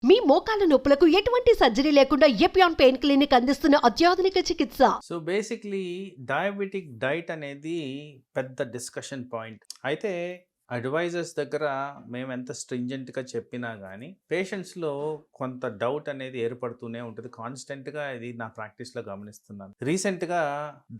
మీ మోకాల నొప్పులకు ఎటువంటి సర్జరీ లేకుండా ఎపియాన్ పెయిన్ క్లినిక్ అందిస్తున్న అత్యాధునిక చికిత్స. సో బేసిక్లీ డయాబెటిక్ డైట్ అనేది పెద్ద డిస్కషన్ పాయింట్. అయితే అడ్వైజర్స్ దగ్గర మేము ఎంత స్ట్రింజెంట్గా చెప్పినా కానీ పేషెంట్స్లో కొంత డౌట్ అనేది ఏర్పడుతూనే ఉంటుంది. కాన్స్టెంట్గా ఇది నా ప్రాక్టీస్లో గమనిస్తున్నాను. రీసెంట్గా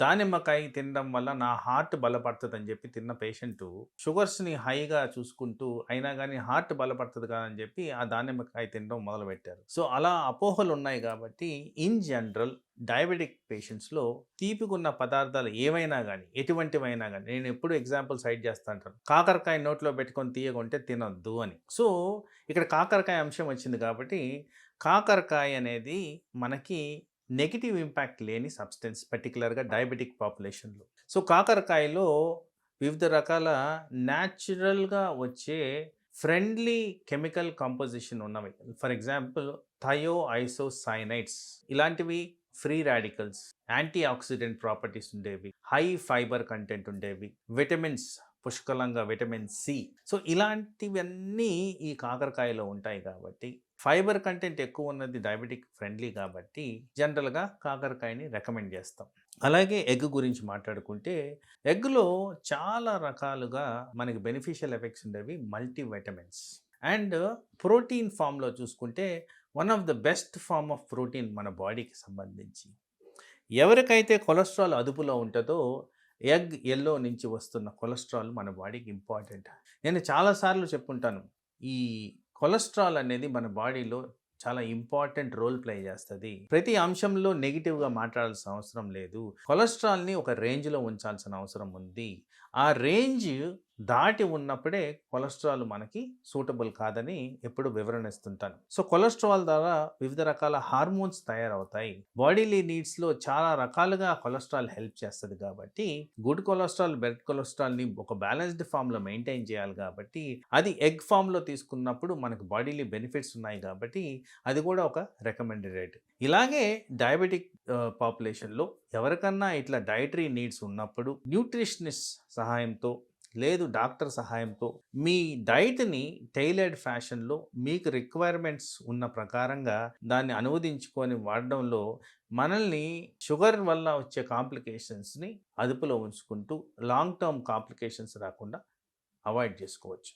దానిమ్మకాయ తినడం వల్ల నా హార్ట్ బలపడుతుంది అని చెప్పి తిన్న పేషెంట్ షుగర్స్ని హైగా చూసుకుంటూ అయినా కానీ హార్ట్ బలపడుతుంది కాదని చెప్పి ఆ దానిమ్మకాయ తినడం మొదలుపెట్టారు. సో అలా అపోహలు ఉన్నాయి కాబట్టి ఇన్ జనరల్ డయాబెటిక్ పేషెంట్స్లో తీపికున్న పదార్థాలు ఏవైనా కానీ ఎటువంటివైనా కానీ నేను ఎప్పుడు ఎగ్జాంపుల్ సైడ్ చేస్తా అంటాను. కాకరకాయ నోట్లో పెట్టుకొని తీయకుంటే తినొద్దు అని. సో ఇక్కడ కాకరకాయ అంశం వచ్చింది కాబట్టి కాకరకాయ అనేది మనకి నెగిటివ్ ఇంపాక్ట్ లేని సబ్స్టెన్స్, పర్టికులర్గా డయాబెటిక్ పాపులేషన్లో. సో కాకరకాయలో వివిధ రకాల న్యాచురల్గా వచ్చే ఫ్రెండ్లీ కెమికల్ కంపోజిషన్ ఉన్నవి. ఫర్ ఎగ్జాంపుల్ థయోఐసోసైనైడ్స్ ఇలాంటివి, free radicals, anti oxidant properties ఉండేవి, హై ఫైబర్ కంటెంట్ ఉండేవి, విటమిన్స్ పుష్కలంగా విటమిన్ సి. సో ఇలాంటివన్నీ ఈ కాకరకాయలో ఉంటాయి కాబట్టి ఫైబర్ కంటెంట్ ఎక్కువ ఉన్నది డయాబెటిక్ ఫ్రెండ్లీ కాబట్టి జనరల్గా కాకరకాయని రికమెండ్ చేస్తాం. అలాగే ఎగ్ గురించి మాట్లాడుకుంటే ఎగ్లో చాలా రకాలుగా మనకి బెనిఫిషియల్ ఎఫెక్ట్స్ ఉండేవి, మల్టీ వైటమిన్స్. అండ్ ప్రోటీన్ ఫామ్లో చూసుకుంటే one of the best form of protein మన బాడీకి సంబంధించి. ఎవరికైతే కొలెస్ట్రాల్ అదుపులో ఉంటుందో ఎగ్ ఎల్లో నుంచి వస్తున్న కొలెస్ట్రాల్ మన బాడీకి ఇంపార్టెంట్. నేను చాలాసార్లు చెప్పుంటాను, ఈ కొలెస్ట్రాల్ అనేది మన బాడీలో చాలా ఇంపార్టెంట్ రోల్ ప్లే చేస్తుంది. ప్రతి అంశంలో నెగిటివ్గా మాట్లాడాల్సిన అవసరం లేదు. కొలెస్ట్రాల్ని ఒక రేంజ్లో ఉంచాల్సిన అవసరం ఉంది. ఆ రేంజ్ దాటి ఉన్నప్పుడే కొలెస్ట్రాల్ మనకి సూటబుల్ కాదని ఎప్పుడు వివరణ ఇస్తుంటాను. సో కొలెస్ట్రాల్ ద్వారా వివిధ రకాల హార్మోన్స్ తయారవుతాయి. బాడీలీ నీడ్స్లో చాలా రకాలుగా కొలెస్ట్రాల్ హెల్ప్ చేస్తుంది కాబట్టి గుడ్ కొలెస్ట్రాల్, బెడ్ కొలెస్ట్రాల్ని ఒక బ్యాలెన్స్డ్ ఫామ్లో మెయింటైన్ చేయాలి కాబట్టి అది ఎగ్ ఫామ్లో తీసుకున్నప్పుడు మనకు బాడీలీ బెనిఫిట్స్ ఉన్నాయి కాబట్టి అది కూడా ఒక రికమెండెడ్ రేట్. ఇలాగే డయాబెటిక్ పాపులేషన్లో ఎవరికన్నా ఇట్లా డైటరీ నీడ్స్ ఉన్నప్పుడు న్యూట్రిషనిస్ట్ సహాయంతో లేదు డాక్టర్ సహాయంతో మీ డైట్ని టైలర్డ్ ఫ్యాషన్లో మీకు రిక్వైర్మెంట్స్ ఉన్న ప్రకారంగా దాన్ని అనువదించుకొని వాడడంలో మనల్ని షుగర్ వల్ల వచ్చే కాంప్లికేషన్స్ని అదుపులో ఉంచుకుంటూ లాంగ్ టర్మ్ కాంప్లికేషన్స్ రాకుండా అవాయిడ్ చేసుకోవచ్చు.